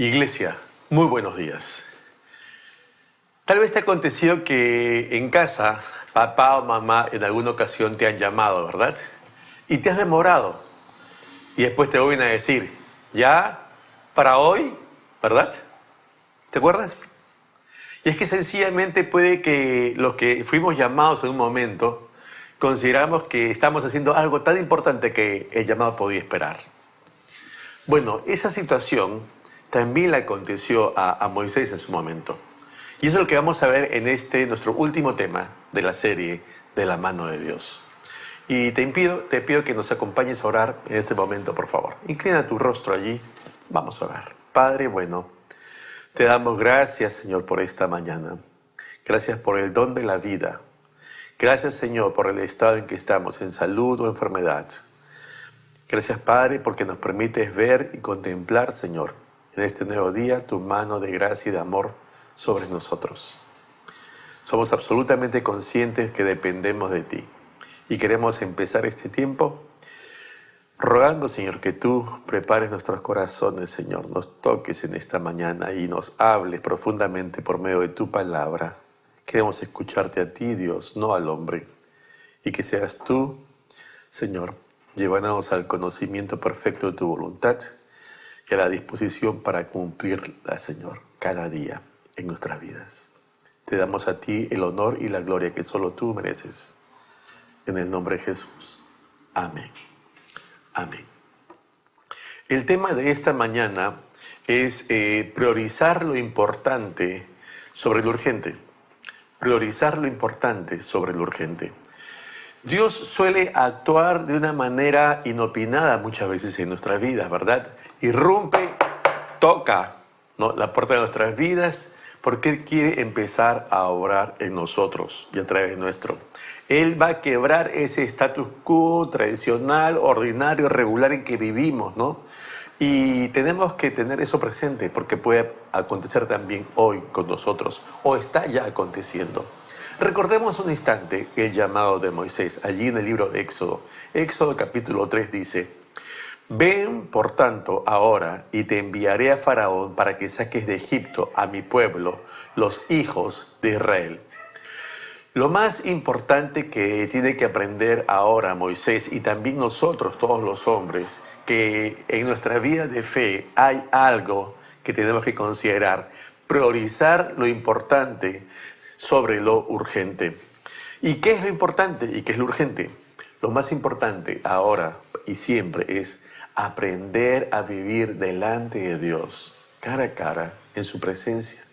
Iglesia, muy buenos días. Tal vez te ha acontecido que en casa, papá o mamá en alguna ocasión te han llamado, ¿verdad? Y te has demorado. Y después te vuelven a decir, ya, para hoy, ¿verdad? ¿Te acuerdas? Y es que sencillamente puede que los que fuimos llamados en un momento, consideramos que estamos haciendo algo tan importante que el llamado podía esperar. Bueno, esa situación también le aconteció a Moisés en su momento. Y eso es lo que vamos a ver en nuestro último tema de la serie de la mano de Dios. Y te pido que nos acompañes a orar en este momento, por favor. Inclina tu rostro allí. Vamos a orar. Padre bueno, te damos gracias, Señor, por esta mañana. Gracias por el don de la vida. Gracias, Señor, por el estado en que estamos, en salud o enfermedad. Gracias, Padre, porque nos permites ver y contemplar, Señor, en este nuevo día, tu mano de gracia y de amor sobre nosotros. Somos absolutamente conscientes que dependemos de ti y queremos empezar este tiempo rogando, Señor, que tú prepares nuestros corazones, Señor, nos toques en esta mañana y nos hables profundamente por medio de tu palabra. Queremos escucharte a ti, Dios, no al hombre, y que seas tú, Señor, llevándonos al conocimiento perfecto de tu voluntad y a la disposición para cumplirla, Señor, cada día en nuestras vidas. Te damos a ti el honor y la gloria que solo tú mereces. En el nombre de Jesús. Amén. Amén. El tema de esta mañana es priorizar lo importante sobre lo urgente. Priorizar lo importante sobre lo urgente. Dios suele actuar de una manera inopinada muchas veces en nuestras vidas, ¿verdad? Irrumpe, toca, ¿no?, la puerta de nuestras vidas porque Él quiere empezar a obrar en nosotros y a través nuestro. Él va a quebrar ese status quo tradicional, ordinario, regular en que vivimos, ¿no? Y tenemos que tener eso presente porque puede acontecer también hoy con nosotros o está ya aconteciendo. Recordemos un instante el llamado de Moisés, allí en el libro de Éxodo. Éxodo capítulo 3 dice, ven por tanto ahora y te enviaré a Faraón para que saques de Egipto a mi pueblo, los hijos de Israel. Lo más importante que tiene que aprender ahora Moisés y también nosotros, todos los hombres, que en nuestra vida de fe hay algo que tenemos que considerar, priorizar lo importante sobre lo urgente. ¿Y qué es lo importante y qué es lo urgente? Lo más importante ahora y siempre es aprender a vivir delante de Dios, cara a cara, en su presencia,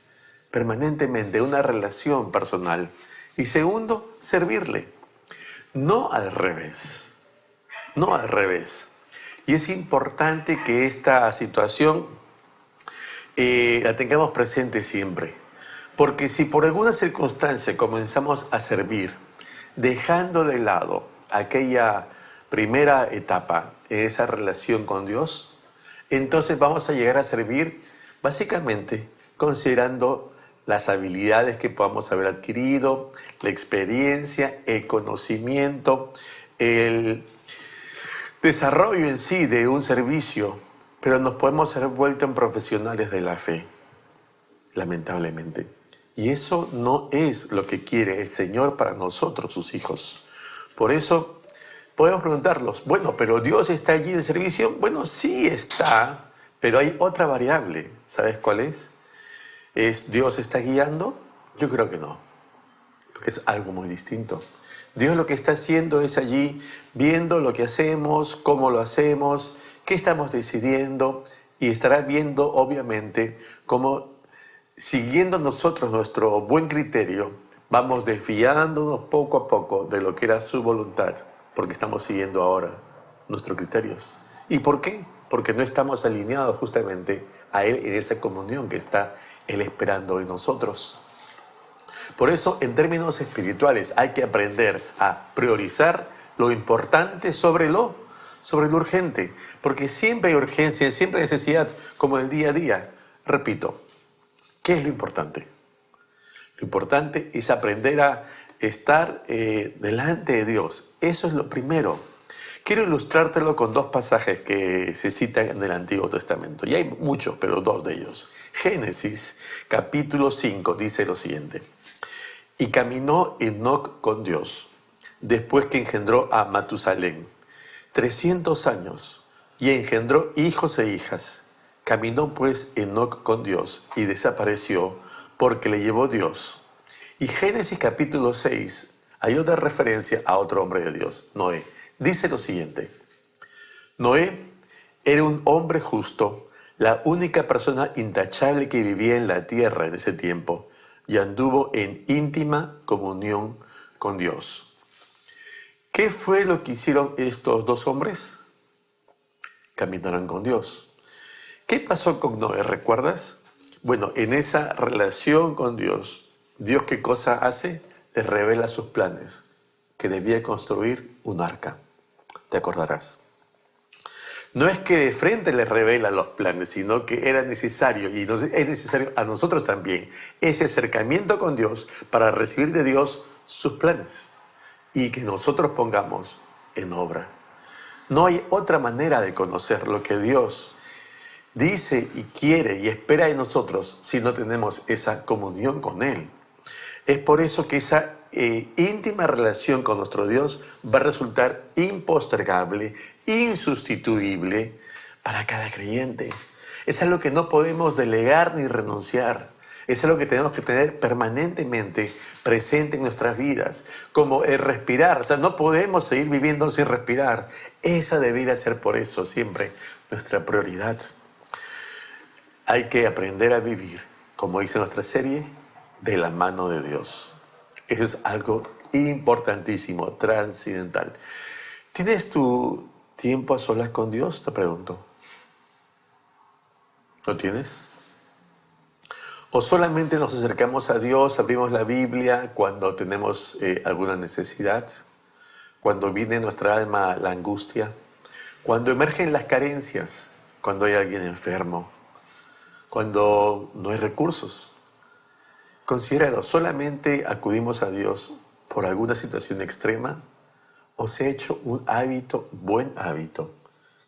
permanentemente, una relación personal. Y segundo, servirle. No al revés. No al revés. Y es importante que esta situación la tengamos presente siempre. Porque si por alguna circunstancia comenzamos a servir, dejando de lado aquella primera etapa en esa relación con Dios, entonces vamos a llegar a servir básicamente considerando las habilidades que podamos haber adquirido, la experiencia, el conocimiento, el desarrollo en sí de un servicio, pero nos podemos haber vuelto en profesionales de la fe, lamentablemente. Y eso no es lo que quiere el Señor para nosotros, sus hijos. Por eso podemos preguntarnos, bueno, ¿pero Dios está allí en servicio? Bueno, sí está, pero hay otra variable. ¿Sabes cuál es? ¿Es Dios está guiando? Yo creo que no, porque es algo muy distinto. Dios lo que está haciendo es allí viendo lo que hacemos, cómo lo hacemos, qué estamos decidiendo, y estará viendo obviamente cómo, siguiendo nosotros nuestro buen criterio, vamos desviándonos poco a poco de lo que era su voluntad, porque estamos siguiendo ahora nuestros criterios. ¿Y por qué? Porque no estamos alineados justamente a Él en esa comunión que está Él esperando en nosotros. Por eso, en términos espirituales, hay que aprender a priorizar lo importante sobre lo urgente, porque siempre hay urgencia, siempre hay necesidad, como en el día a día. Repito, ¿qué es lo importante? Lo importante es aprender a estar delante de Dios. Eso es lo primero. Quiero ilustrártelo con dos pasajes que se citan en el Antiguo Testamento. Y hay muchos, pero dos de ellos. Génesis, capítulo 5, dice lo siguiente. Y caminó Enoc con Dios, después que engendró a Matusalén, 300 años, y engendró hijos e hijas. Caminó pues Enoc con Dios, y desapareció, porque le llevó Dios. Y Génesis capítulo 6, hay otra referencia a otro hombre de Dios, Noé. Dice lo siguiente: Noé era un hombre justo, la única persona intachable que vivía en la tierra en ese tiempo, y anduvo en íntima comunión con Dios. ¿Qué fue lo que hicieron estos dos hombres? Caminaron con Dios. ¿Qué pasó con Noé? ¿Recuerdas? Bueno, en esa relación con Dios, ¿Dios qué cosa hace? Le revela sus planes, que debía construir un arca. Te acordarás. No es que de frente le revela los planes, sino que era necesario, y es necesario a nosotros también, ese acercamiento con Dios para recibir de Dios sus planes y que nosotros pongamos en obra. No hay otra manera de conocer lo que Dios dice y quiere y espera de nosotros si no tenemos esa comunión con Él. Es por eso que esa íntima relación con nuestro Dios va a resultar impostergable, insustituible para cada creyente. Es algo que no podemos delegar ni renunciar. Es algo que tenemos que tener permanentemente presente en nuestras vidas, como el respirar. O sea, no podemos seguir viviendo sin respirar. Esa debería ser por eso siempre nuestra prioridad. Hay que aprender a vivir, como dice nuestra serie, de la mano de Dios. Eso es algo importantísimo, trascendental. ¿Tienes tu tiempo a solas con Dios? Te pregunto. ¿Lo tienes? ¿O solamente nos acercamos a Dios, abrimos la Biblia cuando tenemos alguna necesidad? Cuando viene en nuestra alma la angustia, cuando emergen las carencias, cuando hay alguien enfermo, cuando no hay recursos. Considéralo, ¿solamente acudimos a Dios por alguna situación extrema o se ha hecho un hábito, buen hábito,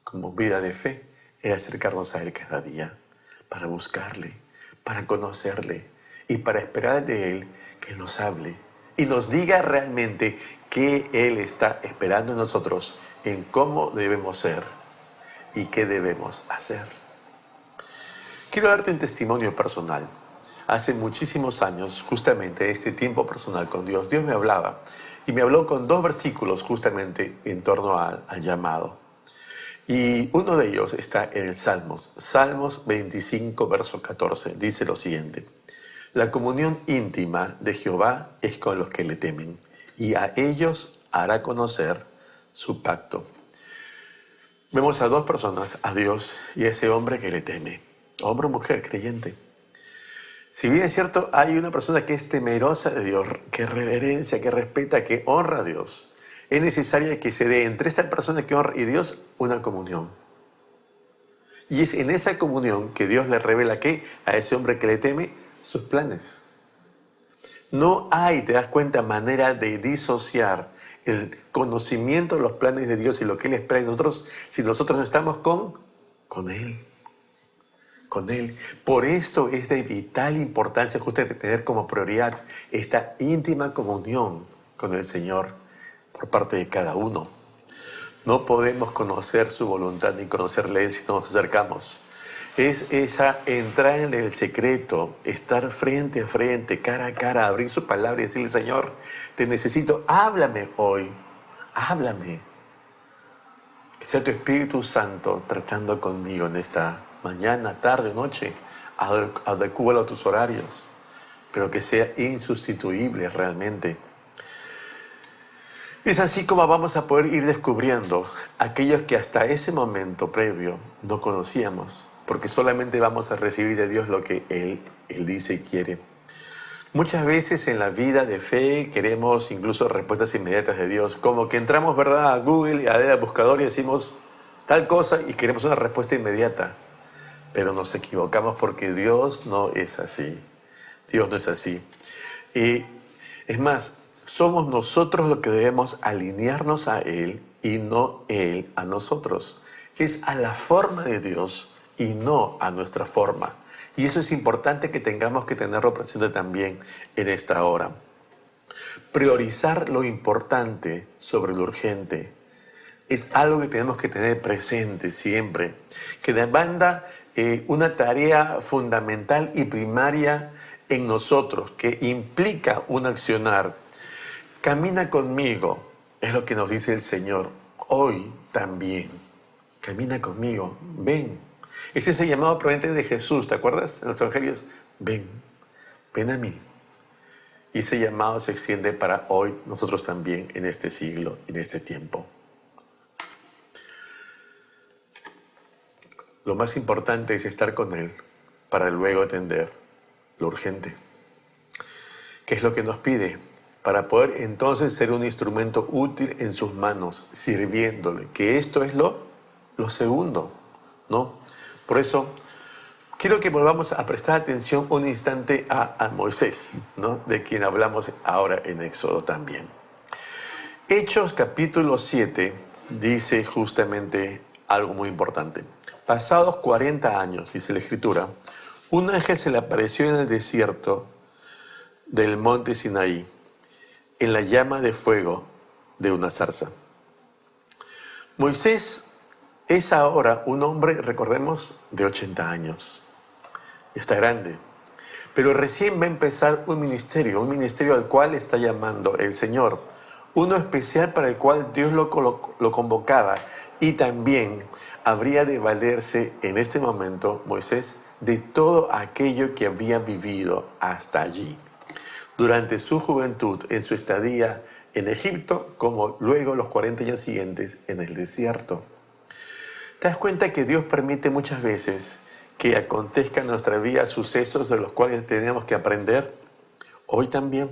como vida de fe, el acercarnos a Él cada día para buscarle, para conocerle y para esperar de Él que nos hable y nos diga realmente qué Él está esperando en nosotros, en cómo debemos ser y qué debemos hacer? Quiero darte un testimonio personal. Hace muchísimos años, justamente este tiempo personal con Dios, Dios me hablaba y me habló con dos versículos justamente en torno al llamado. Y uno de ellos está en el Salmos 25, verso 14. Dice lo siguiente: la comunión íntima de Jehová es con los que le temen, y a ellos hará conocer su pacto. Vemos a dos personas, a Dios y a ese hombre que le teme, hombre o mujer creyente. Si bien es cierto, hay una persona que es temerosa de Dios, que reverencia, que respeta, que honra a Dios. Es necesario que se dé entre esta persona que honra y Dios una comunión. Y es en esa comunión que Dios le revela que a ese hombre que le teme sus planes. No hay, te das cuenta, manera de disociar el conocimiento de los planes de Dios y lo que Él espera de nosotros si nosotros no estamos con Él. Con Él. Por esto es de vital importancia justamente tener como prioridad esta íntima comunión con el Señor por parte de cada uno. No podemos conocer su voluntad ni conocerle a Él si no nos acercamos. Es esa entrada en el secreto, estar frente a frente, cara a cara, abrir su palabra y decirle: Señor, te necesito, háblame hoy, háblame. Que sea tu Espíritu Santo tratando conmigo en esta mañana, tarde, noche, adecúalo a tus horarios, pero que sea insustituible realmente. Es así como vamos a poder ir descubriendo aquellos que hasta ese momento previo no conocíamos, porque solamente vamos a recibir de Dios lo que Él dice y quiere. Muchas veces en la vida de fe queremos incluso respuestas inmediatas de Dios, como que entramos, ¿verdad?, a Google y al buscador y decimos tal cosa y queremos una respuesta inmediata. Pero nos equivocamos porque Dios no es así. Dios no es así. Y es más, somos nosotros los que debemos alinearnos a Él y no Él a nosotros. Es a la forma de Dios y no a nuestra forma. Y eso es importante que tengamos que tenerlo presente también en esta hora. Priorizar lo importante sobre lo urgente es algo que tenemos que tener presente siempre, que demanda una tarea fundamental y primaria en nosotros, que implica un accionar. Camina conmigo, es lo que nos dice el Señor, hoy también. Camina conmigo, ven. Ese es el llamado proveniente de Jesús, ¿te acuerdas? En los evangelios, ven a mí. Y ese llamado se extiende para hoy, nosotros también, en este siglo, en este tiempo. Lo más importante es estar con Él para luego atender lo urgente. ¿Qué es lo que nos pide? Para poder entonces ser un instrumento útil en sus manos, sirviéndole. Que esto es lo segundo, ¿no? Por eso, quiero que volvamos a prestar atención un instante a Moisés, ¿no? De quien hablamos ahora en Éxodo también. Hechos capítulo 7 dice justamente algo muy importante. Pasados 40 años, dice la Escritura, un ángel se le apareció en el desierto del monte Sinaí, en la llama de fuego de una zarza. Moisés es ahora un hombre, recordemos, de 80 años. Está grande, pero recién va a empezar un ministerio al cual está llamando el Señor. Uno especial para el cual Dios lo convocaba, y también habría de valerse en este momento Moisés de todo aquello que había vivido hasta allí, durante su juventud, en su estadía en Egipto, como luego los 40 años siguientes en el desierto. ¿Te das cuenta que Dios permite muchas veces que acontezcan en nuestra vida sucesos de los cuales tenemos que aprender? Hoy también.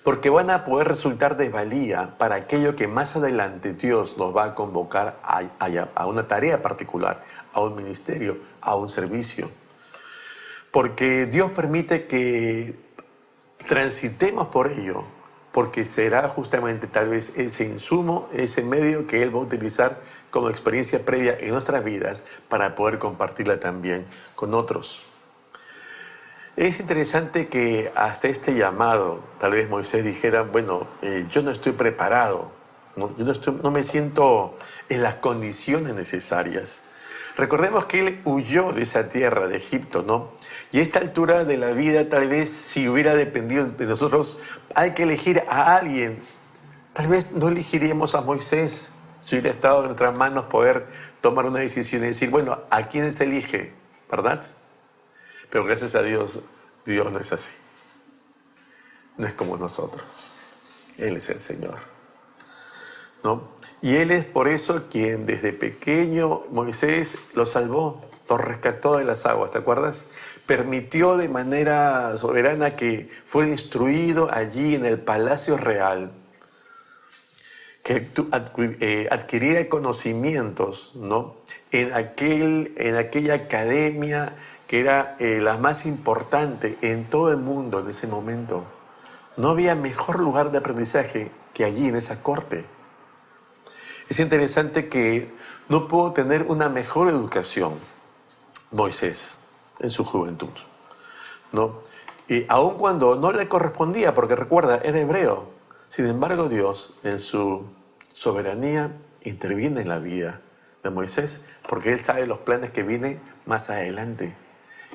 Porque van a poder resultar de valía para aquello que más adelante Dios nos va a convocar a una tarea particular, a un ministerio, a un servicio. Porque Dios permite que transitemos por ello, porque será justamente tal vez ese insumo, ese medio que Él va a utilizar como experiencia previa en nuestras vidas para poder compartirla también con otros. Es interesante que hasta este llamado, tal vez Moisés dijera, bueno, yo no estoy preparado, ¿no? No me siento en las condiciones necesarias. Recordemos que él huyó de esa tierra, de Egipto, ¿no? Y a esta altura de la vida, tal vez si hubiera dependido de nosotros, hay que elegir a alguien. Tal vez no elegiríamos a Moisés, si hubiera estado en nuestras manos poder tomar una decisión y decir, bueno, ¿a quién se elige? ¿Verdad? Pero gracias a Dios, Dios no es así. No es como nosotros. Él es el Señor, ¿no? Y Él es por eso quien desde pequeño Moisés lo salvó, lo rescató de las aguas, ¿te acuerdas? Permitió de manera soberana que fuera instruido allí en el palacio real, que adquiriera conocimientos, ¿no? En aquella academia que era la más importante en todo el mundo en ese momento. No había mejor lugar de aprendizaje que allí en esa corte. Es interesante que no pudo tener una mejor educación Moisés en su juventud, ¿no? Y aun cuando no le correspondía, porque recuerda, era hebreo. Sin embargo, Dios, en su soberanía, interviene en la vida de Moisés, porque Él sabe los planes que vienen más adelante.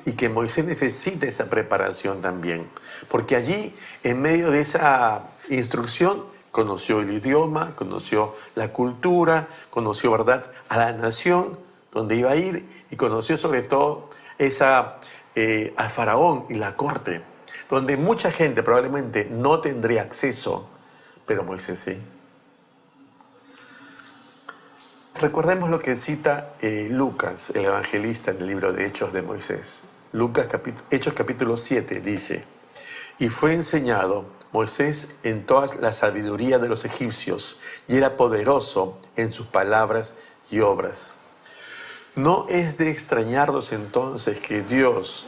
Y que Moisés necesita esa preparación también. Porque allí, en medio de esa instrucción, conoció el idioma, conoció la cultura, conoció, ¿verdad?, a la nación donde iba a ir, y conoció sobre todo al faraón y la corte, donde mucha gente probablemente no tendría acceso, pero Moisés sí. Recordemos lo que cita Lucas, el evangelista, en el libro de Hechos de Moisés. Hechos capítulo 7 dice: y fue enseñado Moisés en toda la sabiduría de los egipcios, y era poderoso en sus palabras y obras. No es de extrañarnos entonces que Dios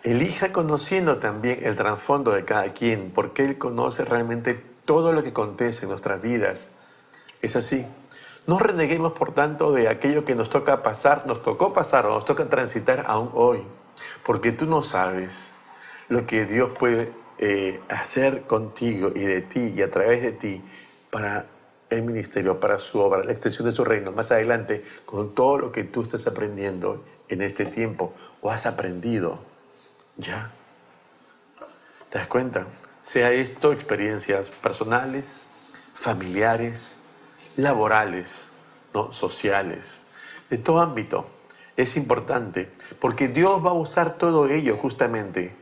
elija conociendo también el trasfondo de cada quien, porque Él conoce realmente todo lo que acontece en nuestras vidas. Es así. No reneguemos, por tanto, de aquello que nos toca pasar, nos tocó pasar o nos toca transitar aún hoy, porque tú no sabes lo que Dios puede hacer contigo y de ti y a través de ti para el ministerio, para su obra, la extensión de su reino, más adelante, con todo lo que tú estás aprendiendo en este tiempo o has aprendido ya. ¿Te das cuenta? Sea esto experiencias personales, familiares, laborales, ¿no? Sociales, de todo ámbito. Es importante porque Dios va a usar todo ello justamente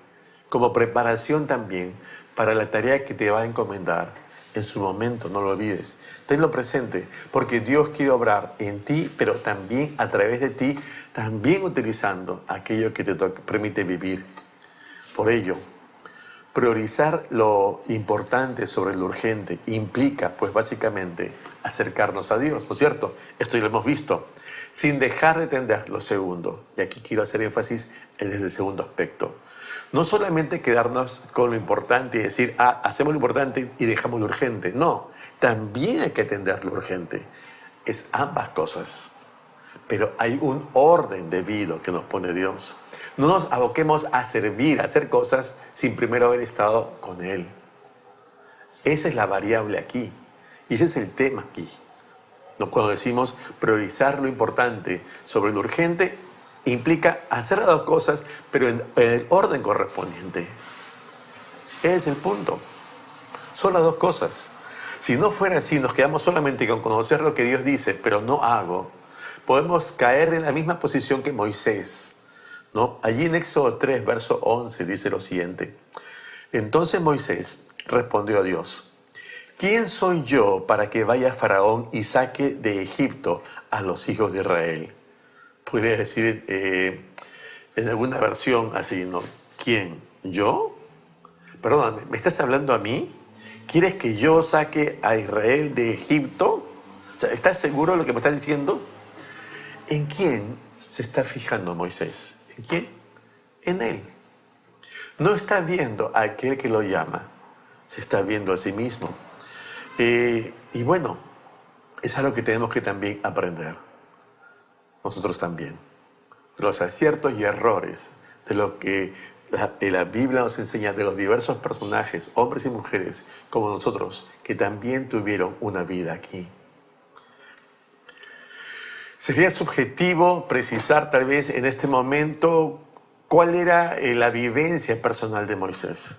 como preparación también para la tarea que te va a encomendar en su momento, no lo olvides. Tenlo presente, porque Dios quiere obrar en ti, pero también a través de ti, también utilizando aquello que te permite vivir. Por ello, priorizar lo importante sobre lo urgente implica, pues básicamente, acercarnos a Dios, ¿no es cierto? Esto ya lo hemos visto, sin dejar de atender lo segundo. Y aquí quiero hacer énfasis en ese segundo aspecto. No solamente quedarnos con lo importante y decir, hacemos lo importante y dejamos lo urgente. No, también hay que atender lo urgente. Es ambas cosas. Pero hay un orden debido que nos pone Dios. No nos aboquemos a servir, a hacer cosas sin primero haber estado con Él. Esa es la variable aquí. Y ese es el tema aquí. ¿No? Cuando decimos priorizar lo importante sobre lo urgente, implica hacer las dos cosas, pero en el orden correspondiente. Ese es el punto. Son las dos cosas. Si no fuera así, nos quedamos solamente con conocer lo que Dios dice, pero no hago, podemos caer en la misma posición que Moisés, ¿no? Allí en Éxodo 3, verso 11, dice lo siguiente. Entonces Moisés respondió a Dios: ¿quién soy yo para que vaya Faraón y saque de Egipto a los hijos de Israel? Podría decir en alguna versión así, ¿no? ¿Quién? ¿Yo? Perdóname, ¿me estás hablando a mí? ¿Quieres que yo saque a Israel de Egipto? O sea, ¿estás seguro de lo que me estás diciendo? ¿En quién se está fijando Moisés? ¿En quién? En él. No está viendo a aquel que lo llama, se está viendo a sí mismo. Y bueno, es algo que tenemos que también aprender. Nosotros también. Los aciertos y errores de lo que la Biblia nos enseña, de los diversos personajes, hombres y mujeres, como nosotros, que también tuvieron una vida aquí. Sería subjetivo precisar tal vez en este momento cuál era la vivencia personal de Moisés.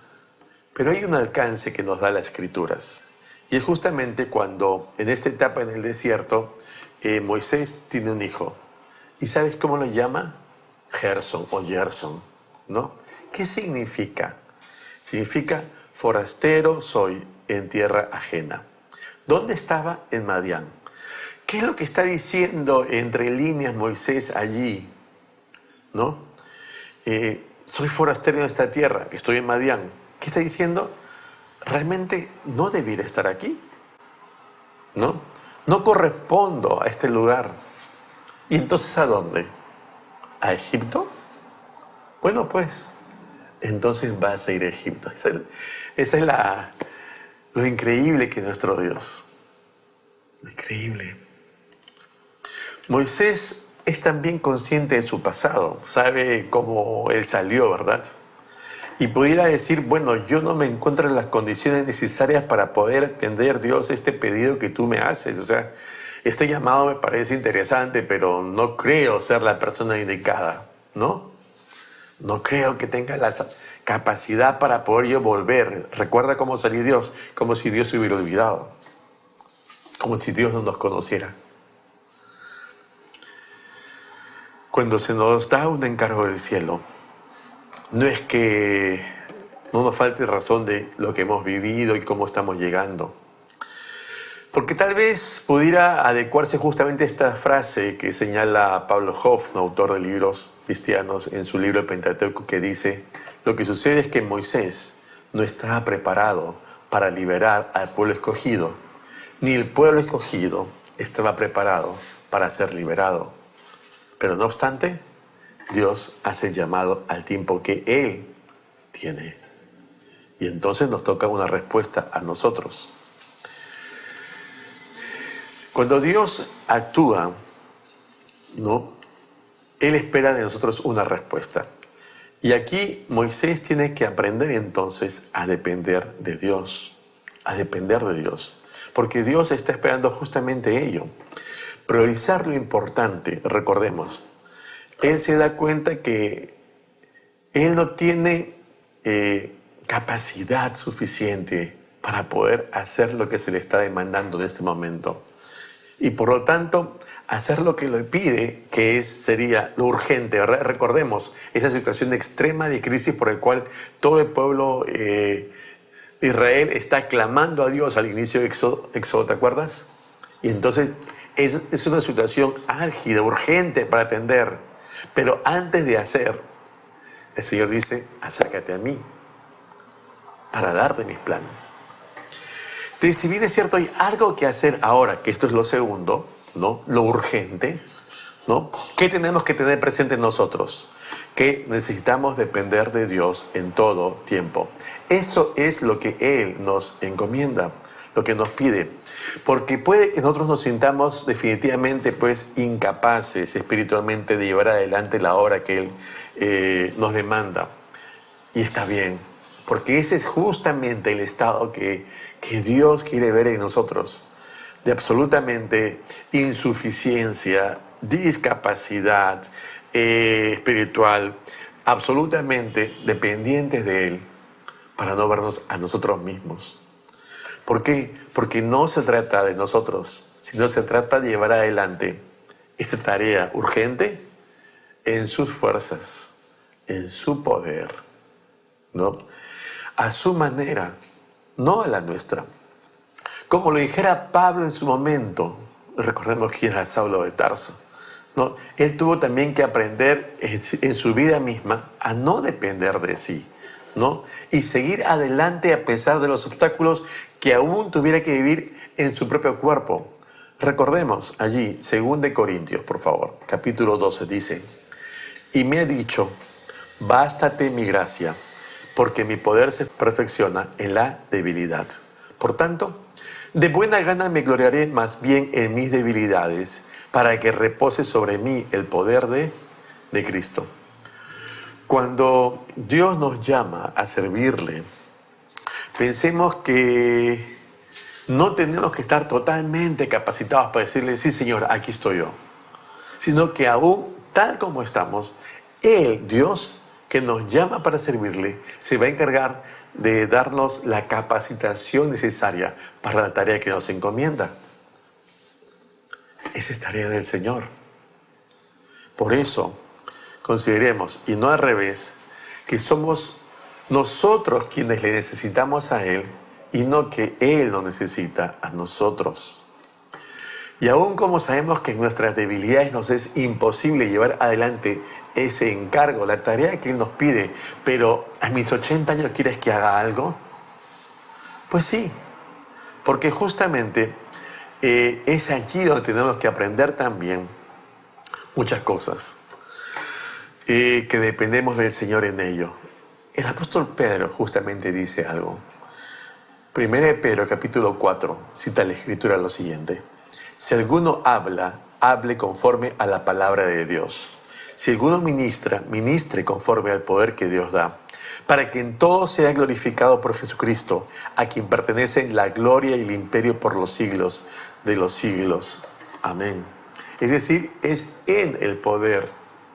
Pero hay un alcance que nos da las Escrituras. Y es justamente cuando en esta etapa en el desierto, Moisés tiene un hijo. ¿Y sabes cómo lo llama? Gerson o Gerson, ¿no? ¿Qué significa? Significa forastero soy en tierra ajena. ¿Dónde estaba? En Madián. ¿Qué es lo que está diciendo entre líneas Moisés allí? ¿No? Soy forastero en esta tierra, estoy en Madián. ¿Qué está diciendo? Realmente no debiera estar aquí, ¿no? No correspondo a este lugar. ¿Y entonces a dónde? ¿A Egipto? Bueno, pues, entonces vas a ir a Egipto. Esa es lo increíble que es nuestro Dios. Lo increíble. Moisés es también consciente de su pasado, sabe cómo él salió, ¿verdad? Y pudiera decir, bueno, yo no me encuentro en las condiciones necesarias para poder atender, Dios, este pedido que tú me haces. O sea, este llamado me parece interesante, pero no creo ser la persona indicada, ¿no? No creo que tenga la capacidad para poder yo volver. Recuerda cómo salió Dios, como si Dios se hubiera olvidado, como si Dios no nos conociera. Cuando se nos da un encargo del cielo, no es que no nos falte razón de lo que hemos vivido y cómo estamos llegando. Porque tal vez pudiera adecuarse justamente esta frase que señala Pablo Hoff, autor de libros cristianos, en su libro El Pentateuco, que dice: lo que sucede es que Moisés no estaba preparado para liberar al pueblo escogido, ni el pueblo escogido estaba preparado para ser liberado. Pero no obstante, Dios hace el llamado al tiempo que Él tiene. Y entonces nos toca una respuesta a nosotros. Cuando Dios actúa, ¿no?, Él espera de nosotros una respuesta. Y aquí Moisés tiene que aprender entonces a depender de Dios. A depender de Dios. Porque Dios está esperando justamente ello. Priorizar lo importante, recordemos. Él se da cuenta que Él no tiene capacidad suficiente para poder hacer lo que se le está demandando en este momento. Y por lo tanto, hacer lo que le pide, que sería lo urgente, ¿verdad? Recordemos esa situación extrema de crisis por la cual todo el pueblo de Israel está clamando a Dios al inicio de Éxodo, ¿te acuerdas? Y entonces es una situación álgida, urgente para atender. Pero antes de hacer, el Señor dice, acércate a mí para darte mis planes. Entonces, si bien es cierto, hay algo que hacer ahora, que esto es lo segundo, ¿no?, lo urgente, ¿no?, ¿qué tenemos que tener presente nosotros? Que necesitamos depender de Dios en todo tiempo. Eso es lo que Él nos encomienda, lo que nos pide. Porque puede que nosotros nos sintamos definitivamente pues incapaces espiritualmente de llevar adelante la obra que Él nos demanda. Y está bien, porque ese es justamente el estado que Dios quiere ver en nosotros, de absolutamente insuficiencia, discapacidad espiritual, absolutamente dependientes de Él, para no vernos a nosotros mismos. ¿Por qué? Porque no se trata de nosotros, sino se trata de llevar adelante esta tarea urgente en sus fuerzas, en su poder, ¿no?, a su manera, no a la nuestra. Como lo dijera Pablo en su momento, recordemos que era Saulo de Tarso, ¿no? Él tuvo también que aprender en su vida misma a no depender de sí, ¿no?, y seguir adelante a pesar de los obstáculos que aún tuviera que vivir en su propio cuerpo. Recordemos allí, 2 Corintios, por favor, capítulo 12, dice, y me ha dicho, bástate mi gracia, porque mi poder se perfecciona en la debilidad. Por tanto, de buena gana me gloriaré más bien en mis debilidades, para que repose sobre mí el poder de Cristo. Cuando Dios nos llama a servirle, pensemos que no tenemos que estar totalmente capacitados para decirle, sí Señor, aquí estoy yo. Sino que aún tal como estamos, Él, Dios, que nos llama para servirle, se va a encargar de darnos la capacitación necesaria para la tarea que nos encomienda. Esa es tarea del Señor. Por eso, consideremos, y no al revés, que somos nosotros quienes le necesitamos a Él y no que Él nos necesita a nosotros. Y aún como sabemos que en nuestras debilidades nos es imposible llevar adelante ese encargo, la tarea que Él nos pide, pero a mis 80 años ¿quieres que haga algo? Pues sí, porque justamente es allí donde tenemos que aprender también muchas cosas, que dependemos del Señor en ello. El apóstol Pedro justamente dice algo. 1 Pedro capítulo 4 cita la Escritura lo siguiente: si alguno habla, hable conforme a la palabra de Dios. Si alguno ministra, ministre conforme al poder que Dios da, para que en todo sea glorificado por Jesucristo, a quien pertenecen la gloria y el imperio por los siglos de los siglos. Amén. Es decir, es en el poder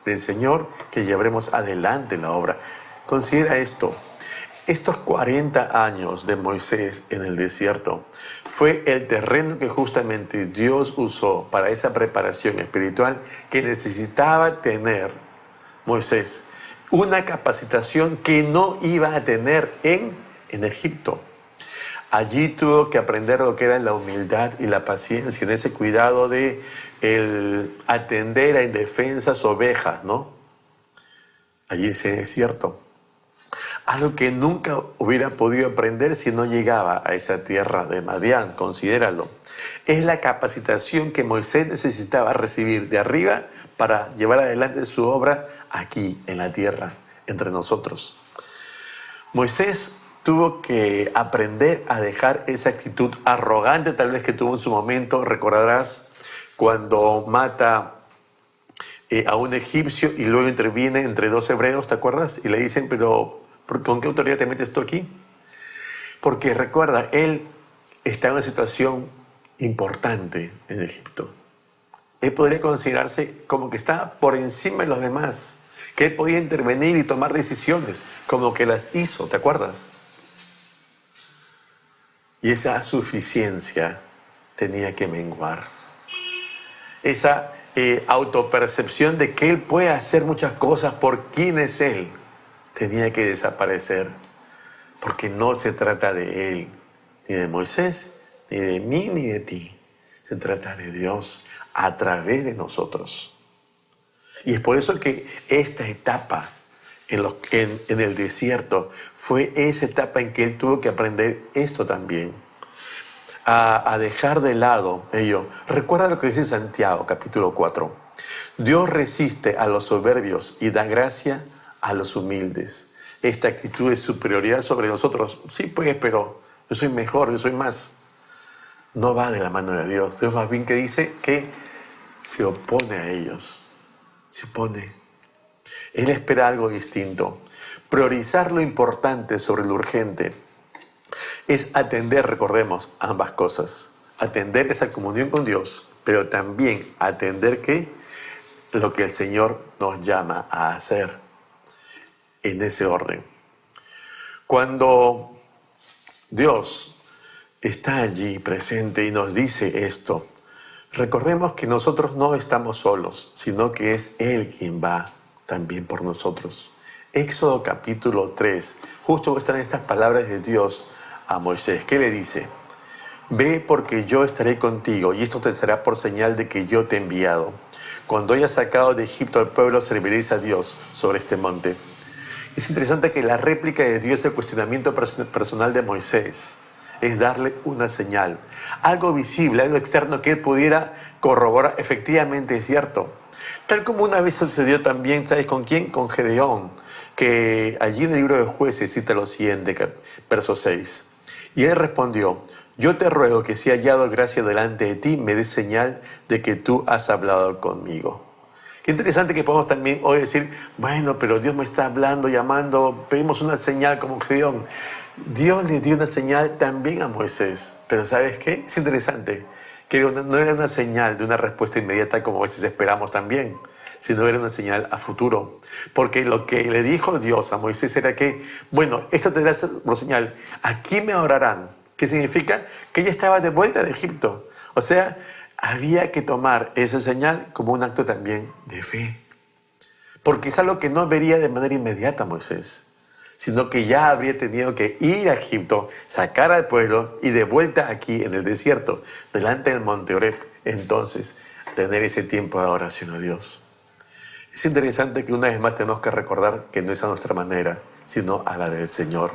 del Señor que llevaremos adelante la obra. Considera esto. Estos 40 años de Moisés en el desierto fue el terreno que justamente Dios usó para esa preparación espiritual que necesitaba tener Moisés. Una capacitación que no iba a tener en Egipto. Allí tuvo que aprender lo que era la humildad y la paciencia, en ese cuidado de el atender a indefensas ovejas, ¿no? Allí sí es cierto. Algo que nunca hubiera podido aprender si no llegaba a esa tierra de Madián, considéralo. Es la capacitación que Moisés necesitaba recibir de arriba para llevar adelante su obra aquí en la tierra, entre nosotros. Moisés tuvo que aprender a dejar esa actitud arrogante tal vez que tuvo en su momento. Recordarás cuando mata a un egipcio y luego interviene entre dos hebreos, ¿te acuerdas? Y le dicen, pero ¿con qué autoridad te metes tú aquí? Porque recuerda, él está en una situación importante en Egipto. Él podría considerarse como que está por encima de los demás, que él podía intervenir y tomar decisiones, como que las hizo, ¿te acuerdas? Y esa suficiencia tenía que menguar. Esa autopercepción de que él puede hacer muchas cosas por quién es él, tenía que desaparecer. Porque no se trata de él, ni de Moisés, ni de mí, ni de ti. Se trata de Dios a través de nosotros. Y es por eso que esta etapa en el desierto fue esa etapa en que él tuvo que aprender esto también. A dejar de lado ello. Recuerda lo que dice Santiago, capítulo 4. Dios resiste a los soberbios y da gracia a los humildes. Esta actitud de superioridad sobre nosotros, sí pues, pero yo soy mejor, yo soy más. No va de la mano de Dios. Dios más bien que dice que se opone a ellos. Se opone. Él espera algo distinto. Priorizar lo importante sobre lo urgente es atender, recordemos, ambas cosas. Atender esa comunión con Dios, pero también atender que lo que el Señor nos llama a hacer en ese orden. Cuando Dios está allí presente y nos dice esto, recordemos que nosotros no estamos solos, sino que es Él quien va también por nosotros. Éxodo capítulo 3, justo están estas palabras de Dios a Moisés. ¿Qué le dice? Ve porque yo estaré contigo y esto te será por señal de que yo te he enviado. Cuando hayas sacado de Egipto al pueblo, serviréis a Dios sobre este monte. Es interesante que la réplica de Dios al cuestionamiento personal de Moisés es darle una señal, algo visible, algo externo que él pudiera corroborar. Efectivamente es cierto. Tal como una vez sucedió también, ¿sabes con quién? Con Gedeón, que allí en el libro de Jueces cita lo siguiente, verso 6. Y él respondió, yo te ruego que si he hallado gracia delante de ti, me des señal de que tú has hablado conmigo. Qué interesante que podamos también hoy decir, bueno, pero Dios me está hablando, llamando, pedimos una señal como Gedeón. Dios le dio una señal también a Moisés, pero ¿sabes qué? Es interesante que no era una señal de una respuesta inmediata como a veces esperamos también, sino era una señal a futuro. Porque lo que le dijo Dios a Moisés era que, bueno, esto te da por señal, aquí me adorarán. ¿Qué significa? Que ella estaba de vuelta de Egipto. O sea, había que tomar esa señal como un acto también de fe. Porque es algo que no vería de manera inmediata Moisés, sino que ya habría tenido que ir a Egipto, sacar al pueblo y de vuelta aquí en el desierto, delante del monte Oreb, entonces tener ese tiempo de adoración a Dios. Es interesante que una vez más tenemos que recordar que no es a nuestra manera, sino a la del Señor.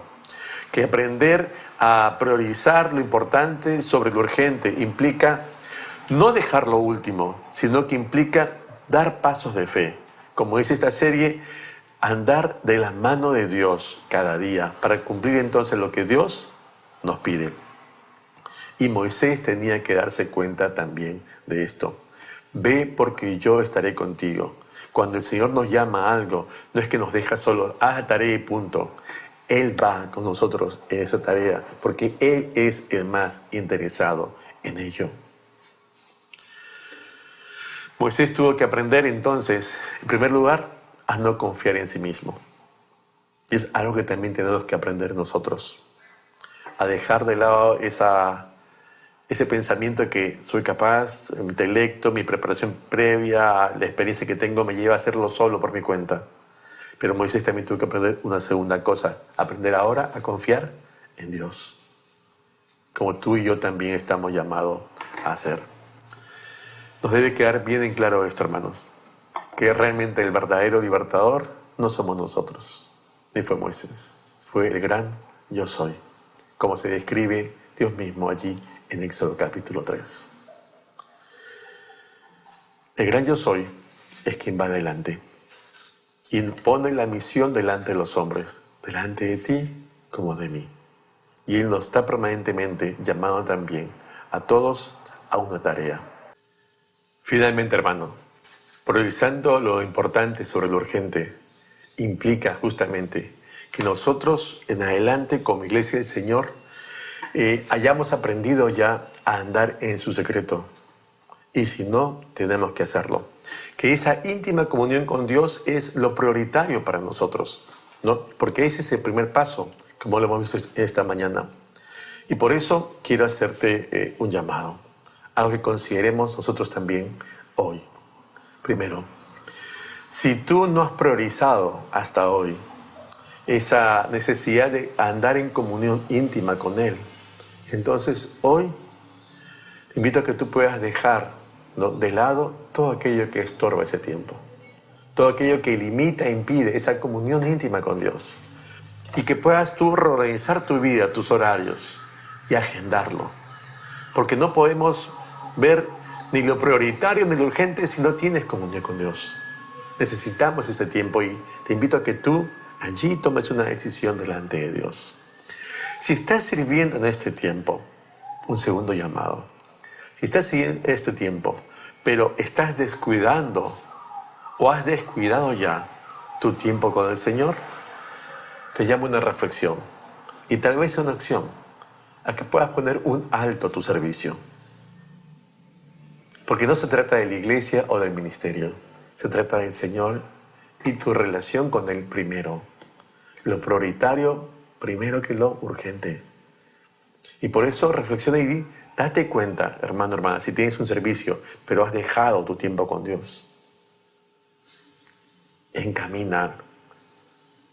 Que aprender a priorizar lo importante sobre lo urgente implica no dejar lo último, sino que implica dar pasos de fe. Como dice esta serie, andar de la mano de Dios cada día para cumplir entonces lo que Dios nos pide. Y Moisés tenía que darse cuenta también de esto. Ve porque yo estaré contigo. Cuando el Señor nos llama a algo, no es que nos deja solos, haz la tarea y punto. Él va con nosotros en esa tarea porque Él es el más interesado en ello. Moisés tuvo que aprender entonces, en primer lugar, a no confiar en sí mismo. Y es algo que también tenemos que aprender nosotros. A dejar de lado ese pensamiento de que soy capaz, mi intelecto, mi preparación previa, la experiencia que tengo me lleva a hacerlo solo por mi cuenta. Pero Moisés también tuvo que aprender una segunda cosa, aprender ahora a confiar en Dios, como tú y yo también estamos llamados a hacer. Nos debe quedar bien en claro esto, hermanos, que realmente el verdadero libertador no somos nosotros, ni fue Moisés, fue el gran yo soy, como se describe Dios mismo allí en Éxodo capítulo 3. El gran yo soy es quien va adelante. y pone la misión delante de los hombres, delante de ti como de mí. Y Él nos está permanentemente llamando también a todos a una tarea. Finalmente, hermano, priorizando lo importante sobre lo urgente implica justamente que nosotros en adelante como Iglesia del Señor hayamos aprendido ya a andar en su secreto. Y si no, tenemos que hacerlo. Que esa íntima comunión con Dios es lo prioritario para nosotros, ¿no? Porque ese es el primer paso, como lo hemos visto esta mañana. Y por eso quiero hacerte un llamado, algo que consideremos nosotros también hoy. Primero, si tú no has priorizado hasta hoy esa necesidad de andar en comunión íntima con Él, entonces hoy te invito a que tú puedas dejar, ¿no?, de lado todo aquello que estorba ese tiempo, todo aquello que limita e impide esa comunión íntima con Dios, y que puedas tú reorganizar tu vida, tus horarios y agendarlo, porque no podemos ver ni lo prioritario ni lo urgente si no tienes comunión con Dios. Necesitamos ese tiempo y te invito a que tú allí tomes una decisión delante de Dios. Si estás sirviendo en este tiempo, un segundo llamado. Si estás siguiendo este tiempo, pero estás descuidando o has descuidado ya tu tiempo con el Señor, te llamo a una reflexión y tal vez una acción, a que puedas poner un alto a tu servicio. Porque no se trata de la iglesia o del ministerio, se trata del Señor y tu relación con Él primero. Lo prioritario primero que lo urgente. Y por eso reflexiona y date cuenta, hermano, hermana, si tienes un servicio, pero has dejado tu tiempo con Dios. Encamina,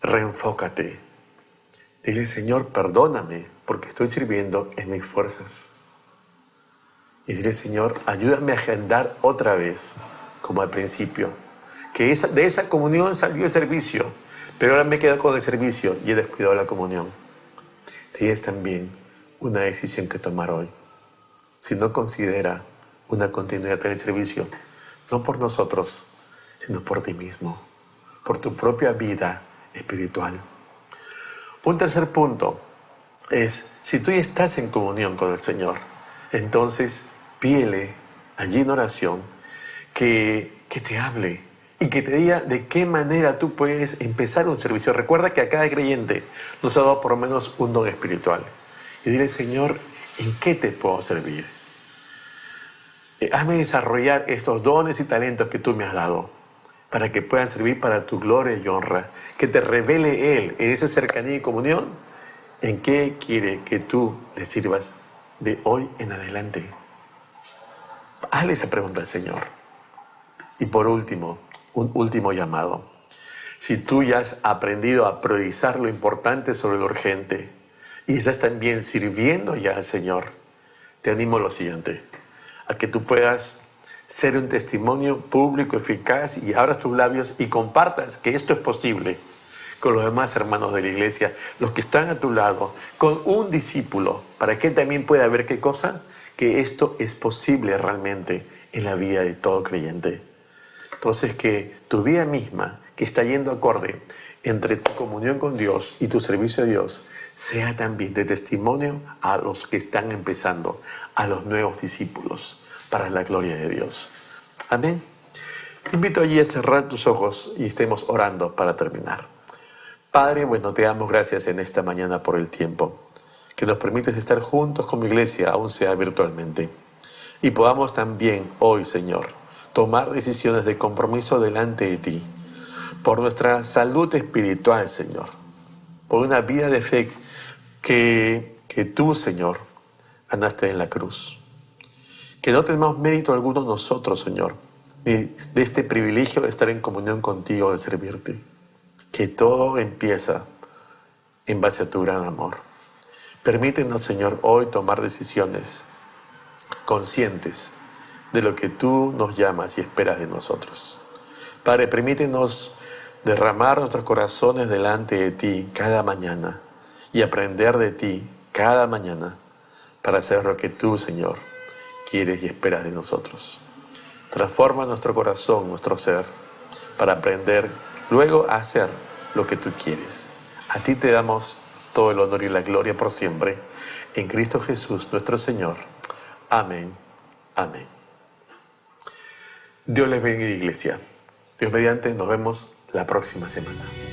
reenfócate. Dile, Señor, perdóname porque estoy sirviendo en mis fuerzas. Y dile, Señor, ayúdame a agendar otra vez, como al principio. Que de esa comunión salió el servicio, pero ahora me he quedado con el servicio y he descuidado la comunión. Tienes también una decisión que tomar hoy. Si no considera una continuidad en el servicio, no por nosotros, sino por ti mismo, por tu propia vida espiritual. Un tercer punto es, si tú ya estás en comunión con el Señor, entonces pídele allí en oración que te hable y que te diga de qué manera tú puedes empezar un servicio. Recuerda que a cada creyente nos ha dado por lo menos un don espiritual. Y dile, Señor, ¿en qué te puedo servir? Hazme desarrollar estos dones y talentos que tú me has dado para que puedan servir para tu gloria y honra. Que te revele Él en esa cercanía y comunión en qué quiere que tú le sirvas de hoy en adelante. Hazle esa pregunta al Señor. Y por último, un último llamado. Si tú ya has aprendido a priorizar lo importante sobre lo urgente y estás también sirviendo ya al Señor, te animo a lo siguiente, a que tú puedas ser un testimonio público, eficaz, y abras tus labios y compartas que esto es posible con los demás hermanos de la iglesia, los que están a tu lado, con un discípulo, para que él también pueda ver qué cosa, que esto es posible realmente en la vida de todo creyente. Entonces, que tu vida misma, que está yendo acorde entre tu comunión con Dios y tu servicio a Dios, sea también de testimonio a los que están empezando, a los nuevos discípulos, para la gloria de Dios. Amén. Te invito allí a cerrar tus ojos y estemos orando para terminar. Padre, bueno, te damos gracias en esta mañana por el tiempo, que nos permites estar juntos como iglesia, aún sea virtualmente. Y podamos también hoy, Señor, tomar decisiones de compromiso delante de ti, por nuestra salud espiritual, Señor, por una vida de fe que tú, Señor, ganaste en la cruz. Que no tenemos mérito alguno nosotros, Señor, ni de este privilegio de estar en comunión contigo, de servirte. Que todo empieza en base a tu gran amor. Permítenos, Señor, hoy tomar decisiones conscientes de lo que tú nos llamas y esperas de nosotros. Padre, permítenos derramar nuestros corazones delante de ti cada mañana y aprender de ti cada mañana para hacer lo que tú, Señor, quieres y esperas de nosotros. Transforma nuestro corazón, nuestro ser, para aprender luego a hacer lo que tú quieres. A ti te damos todo el honor y la gloria por siempre, en Cristo Jesús nuestro Señor. Amén. Amén. Dios les bendiga, iglesia. Dios mediante, nos vemos la próxima semana.